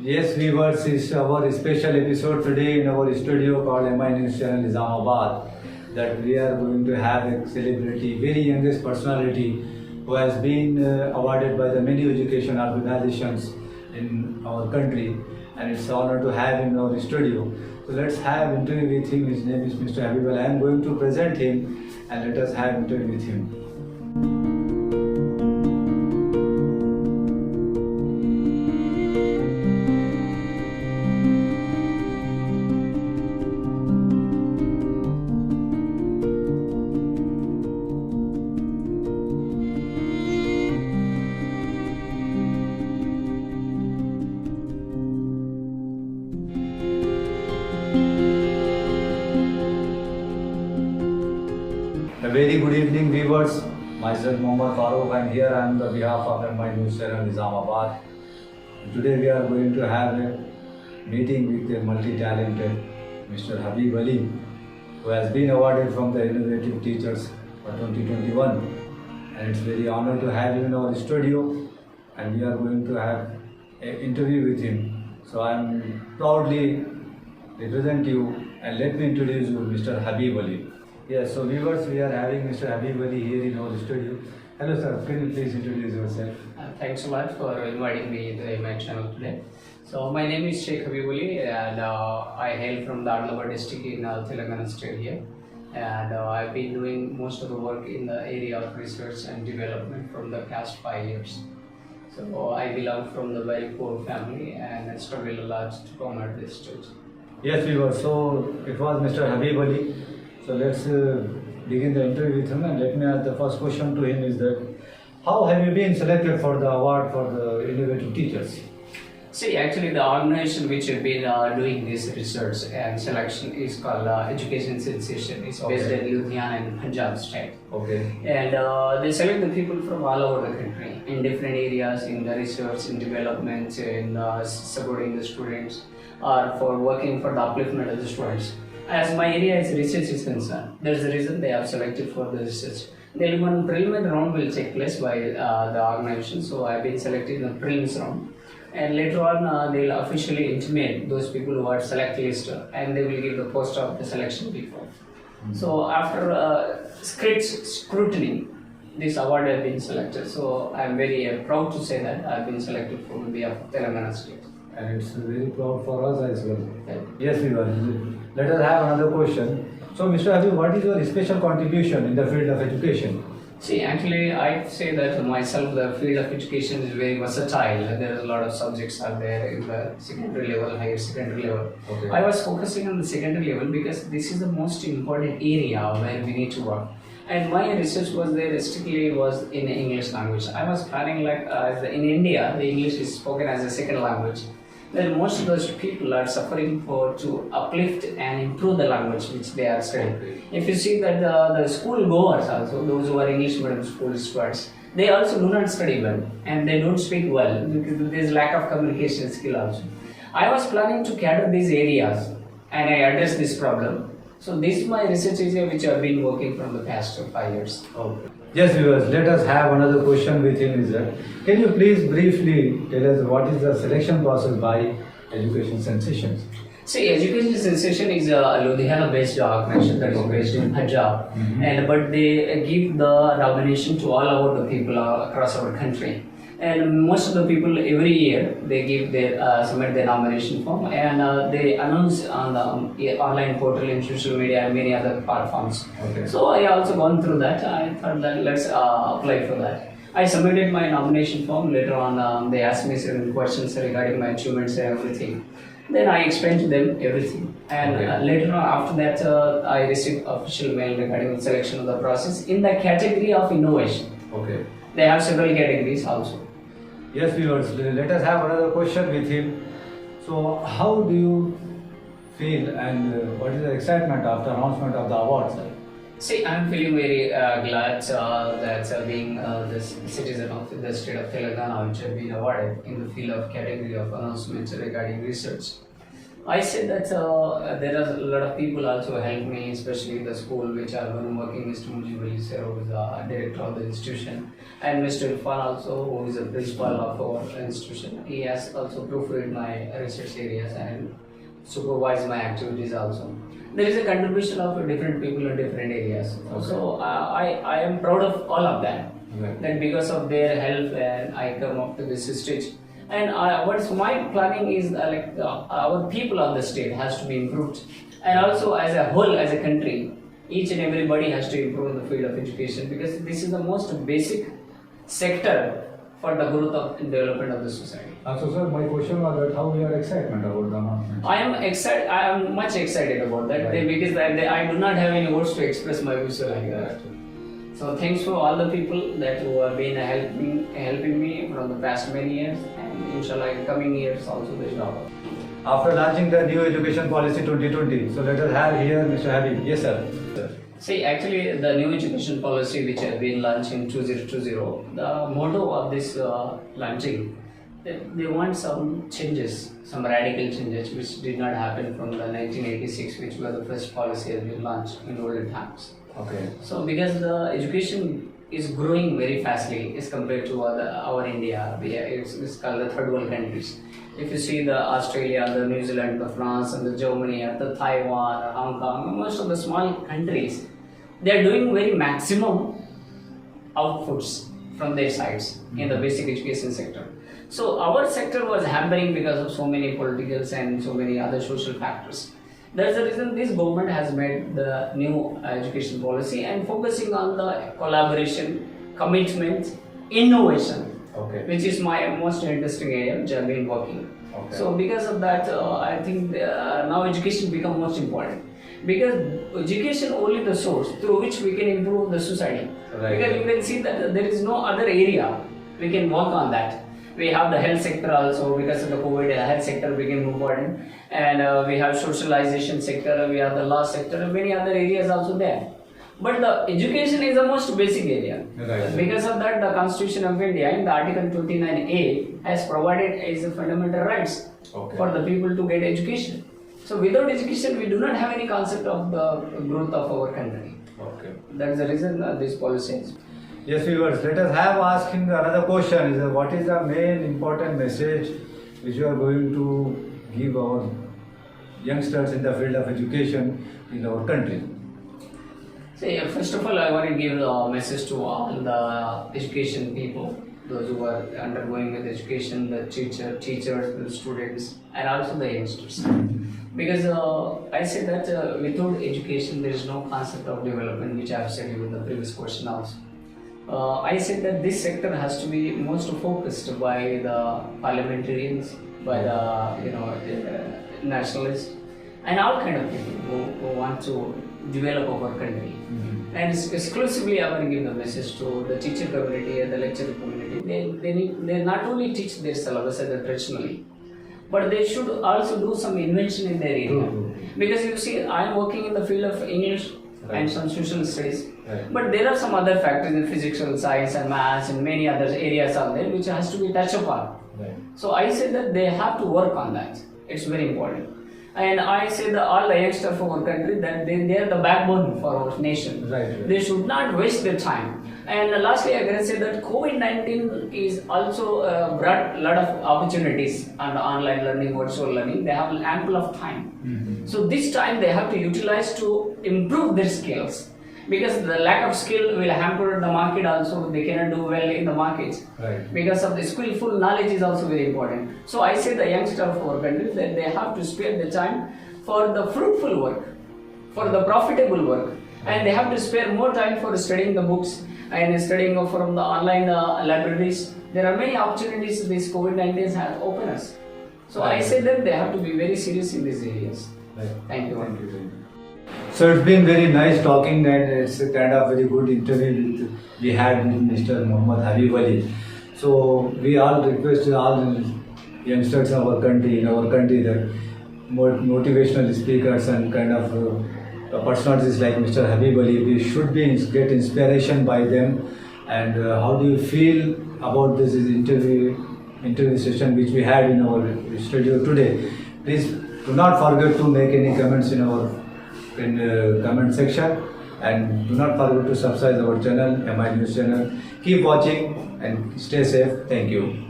Yes, viewers, it's our special episode today in our studio called MI News Channel Islamabad. That we are going to have a celebrity, very youngest personality who has been awarded by the many education organizations in our country, and it's an honor to have him in our studio. So let's have interview with him. His name is Mr. Habeeb'S. I am going to present him, and let us have interview with him. A very good evening, viewers. Myself, Mohammad Farooq. I am here on the behalf of MI News Channel Islamabad. Today we are going to have a meeting with a multi-talented Mr. Habeeb'S Ali, who has been awarded from the Innovative Teachers for 2021. And it's very honor to have him in our studio, and we are going to have an interview with him. So I am proudly represent you, and let me introduce you, Mr. Habeeb'S Ali. Yes, so viewers, we are having Mr. Habeeb'S Ali here in our studio. Hello sir, can you please introduce yourself? Thanks a lot for inviting me to my channel today. So my name is Shaik Habeeb'S Ali, and I hail from the Adlabad district in Telangana state here. And I've been doing most of the work in the area of research and development from the past 5 years. So I belong from the very poor family, and I struggled a lot to come at this stage. Yes viewers, so it was Mr. Habeeb'S Ali. So let's begin the interview with him, and let me ask the first question to him is that how have you been selected for the award for the Innovative Teachers? See, actually the organization which have been doing this research and selection is called Education Sensation. It's based in Ludhiana and Punjab state. Okay. And they select the people from all over the country in different areas, in the research, in development, in supporting the students, or for working for the upliftment of the students. As my area is research is concerned, there's a reason they have selected for the research. Then one preliminary round will take place by the organization, so I've been selected in the prelims round. And later on, they'll officially intimate those people who are selected list, and they will give the post of the selection before. So after scrutiny, this award has been selected. So I'm very proud to say that I've been selected for the behalf of Telangana state. And it's very proud for us as well. Yes, viewers. Let us have another question. So, Mr. Habeeb'S, what is your special contribution in the field of education? See, actually, I say that myself, the field of education is very versatile. There is a lot of subjects are there in the secondary level, higher secondary level. Okay. I was focusing on the secondary level because this is the most important area where we need to work. And my research was there strictly was in English language. I was planning like in India, the English is spoken as a second language. Then most of those people are suffering to uplift and improve the language which they are studying. If you see that the school goers also, those who are English medium school students, they also do not study well and they don't speak well because there is lack of communication skill also. I was planning to cater these areas and I address this problem. So this is my research area which I have been working from the past 5 years. Okay. Yes, viewers, let us have another question with him is that, can you please briefly tell us what is the selection process by Education Sensations? See, Education Sensation is a Ludhiana-based organization that is based in Punjab, and but they give the nomination to all over the people across our country. And most of the people every year they give their submit their nomination form, and they announce on the online portal, in social media, and many other platforms. Okay. So I also gone through that. I thought that let's apply for that. I submitted my nomination form. Later on, they asked me certain questions regarding my achievements and everything. Then I explained to them everything. And later on, after that, I received official mail regarding the selection of the process in the category of innovation. Okay. They have several categories also. Yes, viewers, let us have another question with him. So, how do you feel, and what is the excitement after announcement of the awards? See, I'm feeling very glad that being the citizen of the state of Telangana, which have been awarded in the field of category of announcements regarding research. I said that there are a lot of people also help me, especially the school which I've been working. Mr. Mujibali sir, who is the director of the institution, and Mr. Irfan also, who is the principal of our institution. He has also proofread my research areas and supervise my activities also. There is a contribution of different people in different areas. Okay. So I am proud of all of them. Right. That because of their help and I come up to this stage. And what's my planning is our people of the state has to be improved, and also as a whole, as a country, each and everybody has to improve in the field of education, because this is the most basic sector for the growth of and development of the society. So sir, my question was that how your excitement about the announcement? I am excited. I am much excited about that. Right. Because I do not have any words to express my views like that. So thanks for all the people that who have been helping me from the past many years, and inshallah in coming years also they shall. After launching the new education policy 2020, so let us have here Mr. Habib. Yes sir. See, actually the new education policy which has been launched in 2020, the motto of this launching, they want some changes, some radical changes which did not happen from the 1986, which was the first policy has been launched in olden times. Okay. So because the education is growing very fastly as compared to our India, it's called the third world countries. If you see the Australia, the New Zealand, the France, and the Germany, and the Taiwan, or Hong Kong, most of the small countries, they are doing very maximum outputs from their sides in the basic education sector. So our sector was hampering because of so many politicals and so many other social factors. That's the reason this government has made the new education policy and focusing on the collaboration, commitment, innovation, Okay. which is my most interesting area which I've been working. Okay. So because of that, I think now education become most important. Because education only the source through which we can improve the society. Right. Because you can see that there is no other area we can work on that. We have the health sector also, because of the COVID, the health sector became important, and we have socialization sector, we have the law sector, and many other areas also there. But the education is the most basic area. Right. Because of that, the Constitution of India in the Article 29A has provided as a fundamental rights Okay. for the people to get education. So without education, we do not have any concept of the growth of our country. Okay. That is the reason this policy is. Yes, viewers, let us have asking another question. Is what is the main important message which you are going to give our youngsters in the field of education in our country? See, first of all, I want to give a message to all the education people, those who are undergoing with education, the teachers, the students, and also the youngsters. Because I say that without education, there is no concept of development, which I have said in the previous question also. I said that this sector has to be most focused by the parliamentarians, by the nationalists, and all kind of people who want to develop our country. Mm-hmm. And exclusively, I want to give the message to the teacher community and the lecturer community. They not only teach their syllabus as traditionally, but they should also do some invention in their area. Mm-hmm. Because you see, I am working in the field of English Right. and some social studies. Right. But there are some other factors in physics, science, and maths, and many other areas out there which has to be touched upon. Right. So I say that they have to work on that. It's very important. And I say that all the youngsters of our country, that they are the backbone for our nation. Right. They should not waste their time. And lastly, I can say that COVID-19 is also brought a lot of opportunities on online learning, virtual learning. They have ample of time. Mm-hmm. So this time they have to utilize to improve their skills. Because the lack of skill will hamper the market also. They cannot do well in the market. Right. Because of the skillful knowledge is also very important. So I say the youngsters of our country that they have to spare the time for the fruitful work, for the profitable work, and they have to spare more time for studying the books and studying from the online libraries. There are many opportunities this COVID-19 has opened us. So I say that they have to be very serious in these areas. Right. Thank you. Thank you. So it's been very nice talking, and it's a kind of very good interview we had with Mr. Muhammad Habeeb'S. So we all request all the youngsters in our country, that more motivational speakers and kind of personalities like Mr. Habeeb'S, we should get inspiration by them. And how do you feel about this interview session which we had in our studio today? Please Do not forget to make any comments in our comment section, and do not forget to subscribe our channel, MI News channel. Keep watching and stay safe. Thank you.